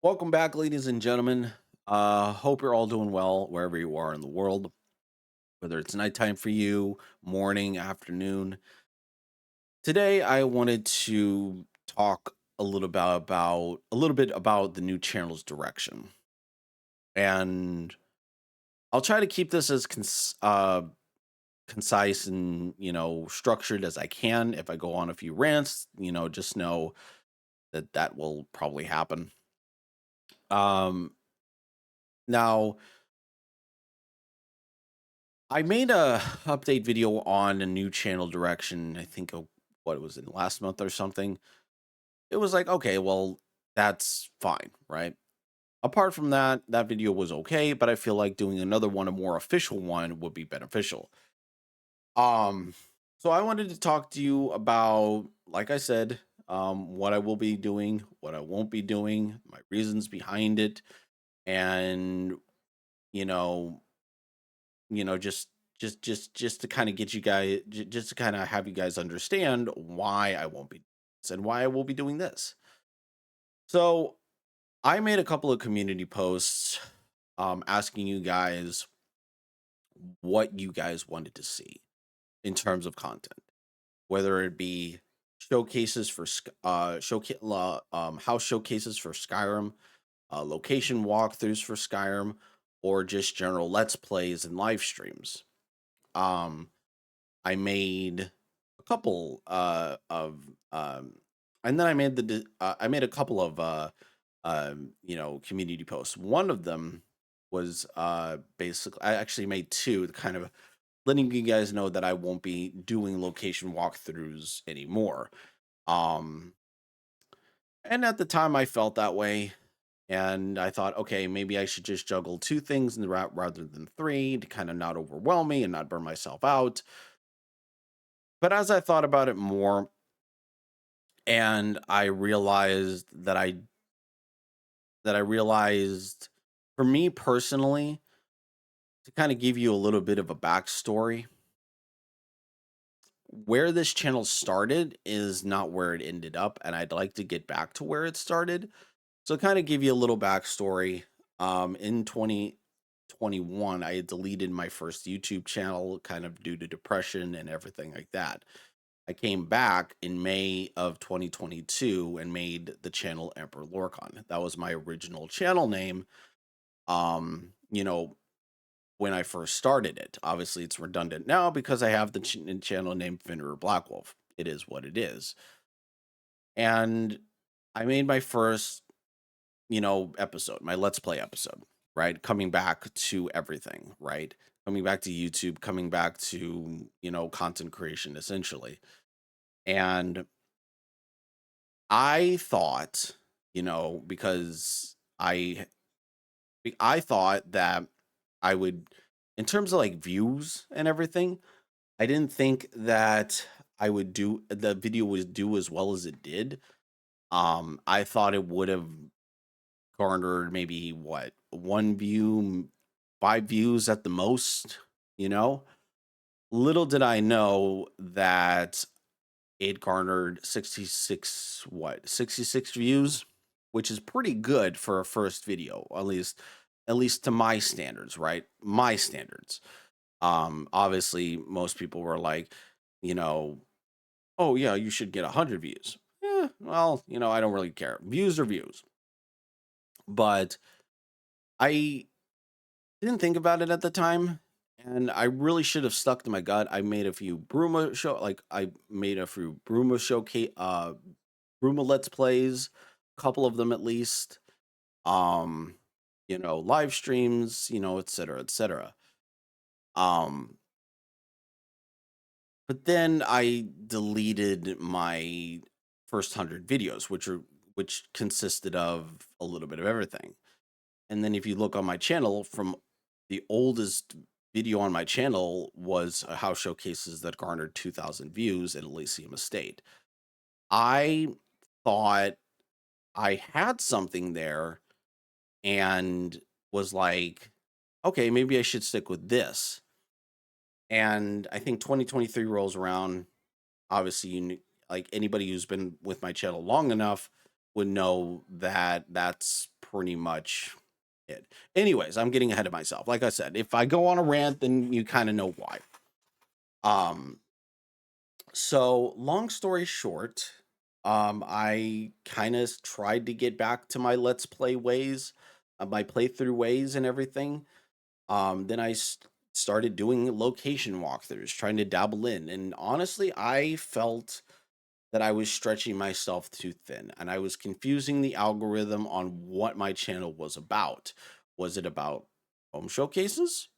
Welcome back, ladies and gentlemen. Hope you're all doing well wherever you are in the world, whether it's nighttime for you, morning, afternoon. Today, I wanted to talk a little bit about the new channel's direction, and I'll try to keep this as concise and structured as I can. If I go on a few rants, just know that that will probably happen. Um, Now, I made a update video on a new channel direction. I think what was it last month or something. It was like, okay, well, that's fine, right? Apart from that, that video was okay, but I feel like doing another one, a more official one, would be beneficial. Um, so I wanted to talk to you about, like I said, what I will be doing, what I won't be doing, my reasons behind it, and you know, just to kind of get you guys, just to kind of have you guys understand why I won't be doing this and why I will be doing this. So I made a couple of community posts asking you guys what you guys wanted to see in terms of content, whether it be showcases for house showcases for Skyrim, location walkthroughs for Skyrim, or just general let's plays and live streams. Um, I made a couple of and then I made I made a couple of community posts. One of them was basically I actually made two, kind of letting you guys know that I won't be doing location walkthroughs anymore. Um and at the time I felt that way, and I thought, okay, maybe I should just juggle two things in the route rather than three to kind of not overwhelm me and not burn myself out. But as I thought about it more, and I realized for me personally, to kind of give you a little bit of a backstory, where this channel started is not where it ended up, and I'd like to get back to where it started. So kind of give you a little backstory. In 2021, I had deleted my first YouTube channel kind of due to depression and everything like that. I came back in May of 2022 and made the channel Emperor Lorcon. That was my original channel name. Um, you know, when I first started it. Obviously, it's redundant now because I have the channel name Fenrir Blackwolf. It is what it is. And I made my first, episode, my Let's Play episode, right? Coming back to everything, right? Coming back to YouTube, coming back to, content creation essentially. And I thought, because I thought that I would, in terms of like views and everything, I didn't think that the video would do as well as it did. I thought it would have garnered maybe what, one view, 5 views at the most, you know? Little did I know that it garnered 66 views, which is pretty good for a first video, at least to my standards, right? My standards. Obviously most people were like, you know, oh yeah, you should get 100 views. Yeah, well, I don't really care. Views are views. But I didn't think about it at the time, and I really should have stuck to my gut. I made a few Bruma showcase Bruma Let's Plays, a couple of them at least. Um, live streams, et cetera, et cetera. Um, but then I deleted my first 100 videos, which consisted of a little bit of everything. And then if you look on my channel, from the oldest video on my channel was a house showcases that garnered 2,000 views in Elysium Estate. I thought I had something there and was like, okay, maybe I should stick with this. And I think 2023 rolls around. Obviously, like anybody who's been with my channel long enough would know that that's pretty much it. Anyways, I'm getting ahead of myself. Like I said, if I go on a rant, then you kind of know why. Um, so long story short, I kind of tried to get back to my let's play ways, my playthrough ways and everything. Then started doing location walkthroughs, trying to dabble in. And honestly, I felt that I was stretching myself too thin and I was confusing the algorithm on what my channel was about. Was it about home showcases?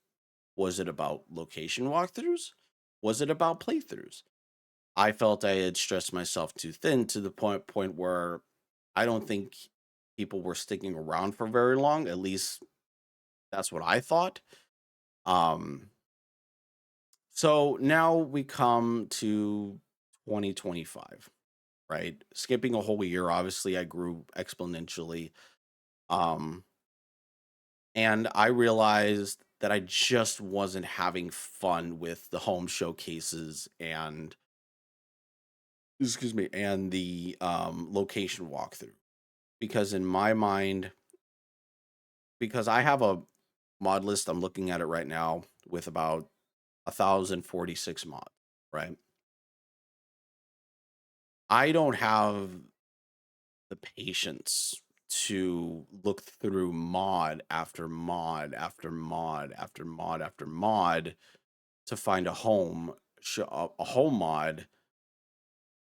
Was it about location walkthroughs? Was it about playthroughs? I felt I had stressed myself too thin to the point where I don't think people were sticking around for very long. At least that's what I thought. Um, so now we come to 2025, right? Skipping a whole year, obviously I grew exponentially. Um, and I realized that I just wasn't having fun with the home showcases and excuse me, and the location walkthrough. Because in my mind, because I have a mod list, I'm looking at it right now with about 1,046 mods, right? I don't have the patience to look through mod after mod after mod after mod after mod to find a a home mod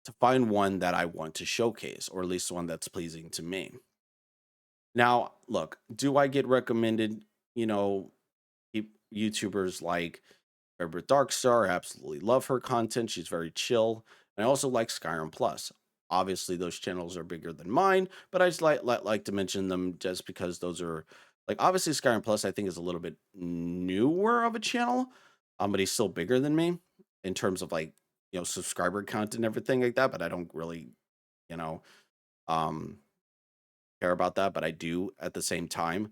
to find one that I want to showcase, or at least one that's pleasing to me. Now, look, do I get recommended, you know, YouTubers like Herbert Darkstar? I absolutely love her content. She's very chill. And I also like Skyrim Plus. Obviously, those channels are bigger than mine, but I just like to mention them just because those are like obviously Skyrim Plus. I think is a little bit newer of a channel, but he's still bigger than me in terms of like subscriber count and everything like that. But I don't really you know um care about that, but I do at the same time.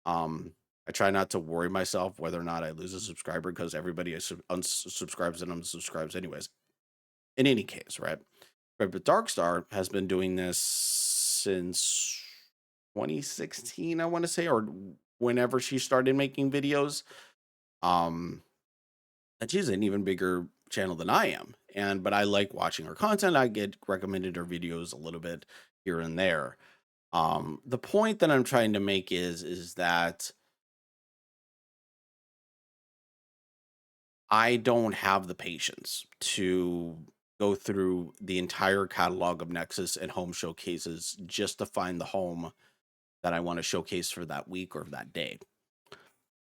Um, I try not to worry myself whether or not I lose a subscriber because everybody unsubscribes and unsubscribes anyways. In any case, right? But Darkstar has been doing this since 2016, I want to say, or whenever she started making videos. Um, and she's an even bigger channel than I am. But I like watching her content. I get recommended her videos a little bit here and there. The point that I'm trying to make is that I don't have the patience to go through the entire catalog of Nexus and home showcases just to find the home that I want to showcase for that week or that day.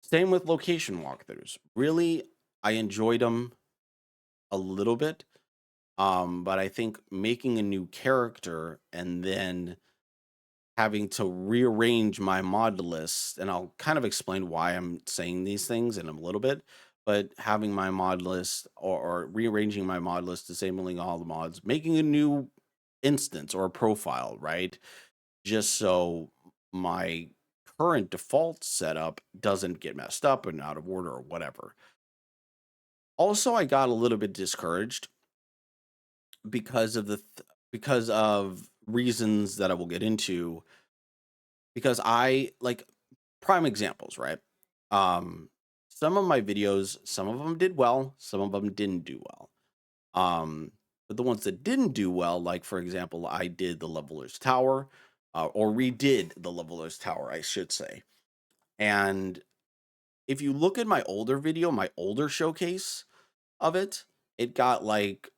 Same with location walkthroughs. Really, I enjoyed them a little bit. But I think making a new character and then having to rearrange my mod list, and I'll kind of explain why I'm saying these things in a little bit, but having my mod list or rearranging my mod list, disabling all the mods, making a new instance or a profile, right? Just so my current default setup doesn't get messed up and out of order or whatever. Also, I got a little bit discouraged because of because of reasons that I will get into because I like prime examples, right? Um, some of my videos, some of them did well, some of them didn't do well. But the ones that didn't do well, like for example, I did the Leveler's Tower, or redid the Leveler's Tower, I should say. And if you look at my older video, my older showcase of it, it got like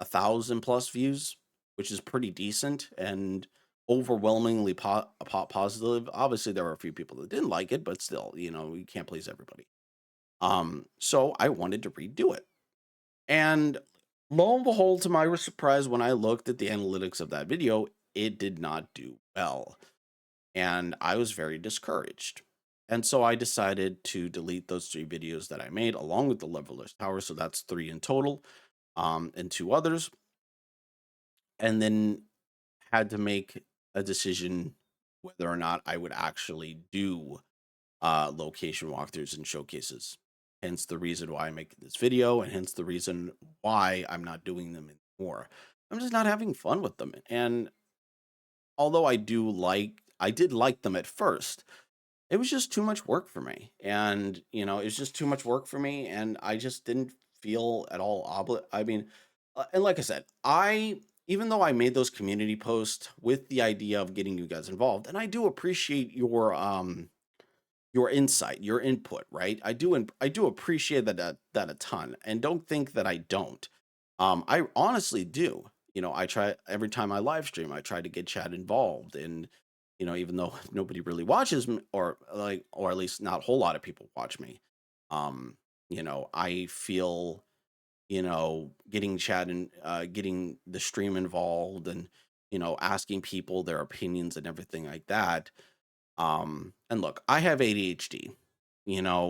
1,000+ views, which is pretty decent and overwhelmingly positive. Obviously, there were a few people that didn't like it, but still, you can't please everybody. So I wanted to redo it. And lo and behold, to my surprise, when I looked at the analytics of that video, it did not do well. And I was very discouraged. And so I decided to delete those 3 videos that I made along with the Leveler's Tower. So that's 3 in total, and 2 others. And then had to make a decision whether or not I would actually do location walkthroughs and showcases. Hence the reason why I make this video, and hence the reason why I'm not doing them anymore. I'm just not having fun with them. And although I did like them at first. It was just too much work for me, and it was just too much work for me, and I just didn't feel at all I mean, and like I said, I even though I made those community posts with the idea of getting you guys involved, and I do appreciate your insight, your input, right? I do appreciate that a ton, and don't think that I don't. I honestly do. I try every time I live stream, I try to get chat involved, and even though nobody really watches me, or at least not a whole lot of people watch me, um, I feel getting chat and getting the stream involved, and asking people their opinions and everything like that. And look, I have ADHD,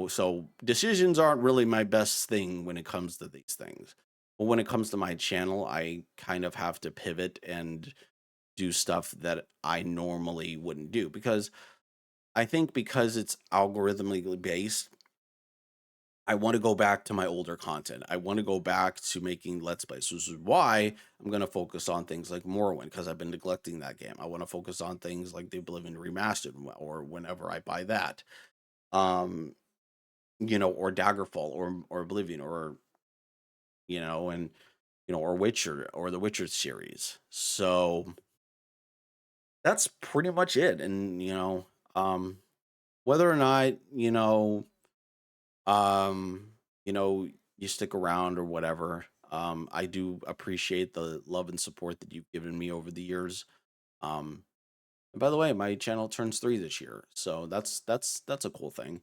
so decisions aren't really my best thing when it comes to these things. But when it comes to my channel, I kind of have to pivot and do stuff that I normally wouldn't do, because I think because it's algorithmically based, I want to go back to my older content. I want to go back to making Let's Plays. This is why I'm going to focus on things like Morrowind, because I've been neglecting that game. I want to focus on things like The Oblivion Remastered, or whenever I buy that. Um, or Daggerfall, or Oblivion, or and or Witcher, or the Witcher series. So that's pretty much it. And whether or not um, you stick around or whatever. I do appreciate the love and support that you've given me over the years. Um, and by the way, my channel turns 3 this year, so that's a cool thing.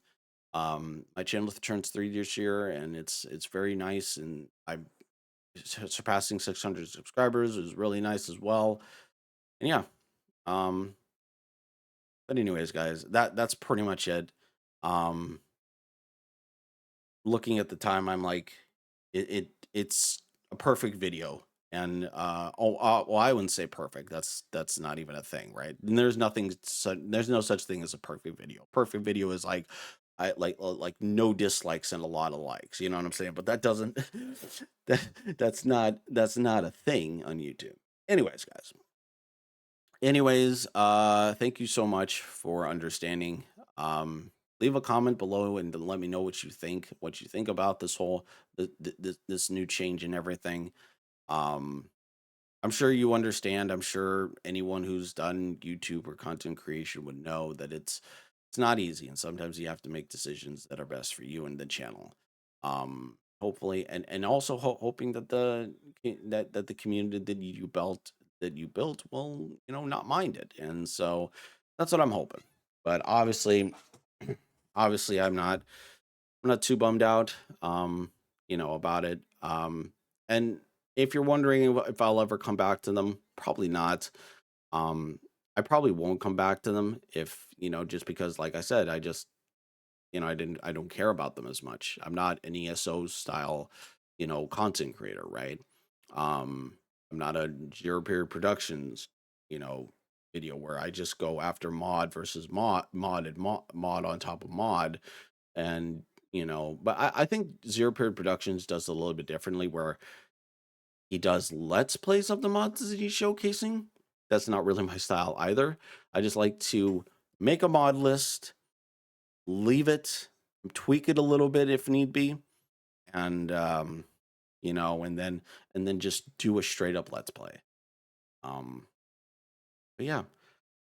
My channel turns 3 this year, and it's very nice, and I'm surpassing 600 subscribers is really nice as well. And yeah, um, but anyways, guys, that's pretty much it. Um, Looking at the time, I'm like, it's a perfect video. And well, I wouldn't say perfect. That's not even a thing, right? And there's no such thing as a perfect video. Perfect video is like like no dislikes and a lot of likes. You know what I'm saying? But that doesn't that's not a thing on YouTube. Anyways, guys. Thank you so much for understanding. Leave a comment below and then let me know what you think about this whole this new change and everything. Um, I'm sure you understand. I'm sure anyone who's done YouTube or content creation would know that it's not easy, and sometimes you have to make decisions that are best for you and the channel. Hopefully, and also hoping that that the community that you built will not mind it, and so that's what I'm hoping. But obviously, I'm not too bummed out, about it. And if you're wondering if I'll ever come back to them, probably not. Um, I probably won't come back to them, if just because, like I said, I don't care about them as much. I'm not an ESO style, content creator, right? Um, I'm not a Zero Period Productions, you know, video where I just go after mod versus mod on top of mod, and but I think Zero Period Productions does a little bit differently, where he does let's plays of the mods that he's showcasing. That's not really my style either. I just like to make a mod list, leave it, tweak it a little bit if need be, and and then just do a straight up let's play. Um, but yeah.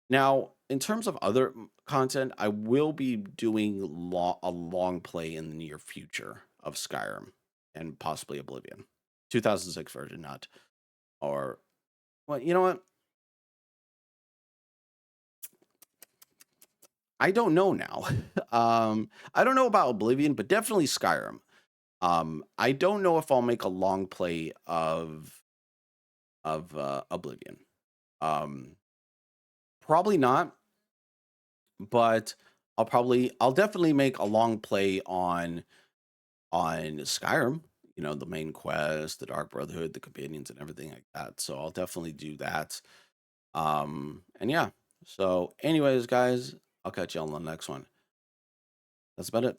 Now, in terms of other content, I will be doing a long play in the near future of Skyrim and possibly Oblivion, 2006 version, not or well, you know what? I don't know now. I don't know about Oblivion, but definitely Skyrim. I don't know if I'll make a long play of Oblivion. Um, Probably not, but I'll definitely make a long play on Skyrim. The main quest, the Dark Brotherhood, the companions, and everything like that. So I'll definitely do that. And yeah. So, anyways, guys, I'll catch you on the next one. That's about it.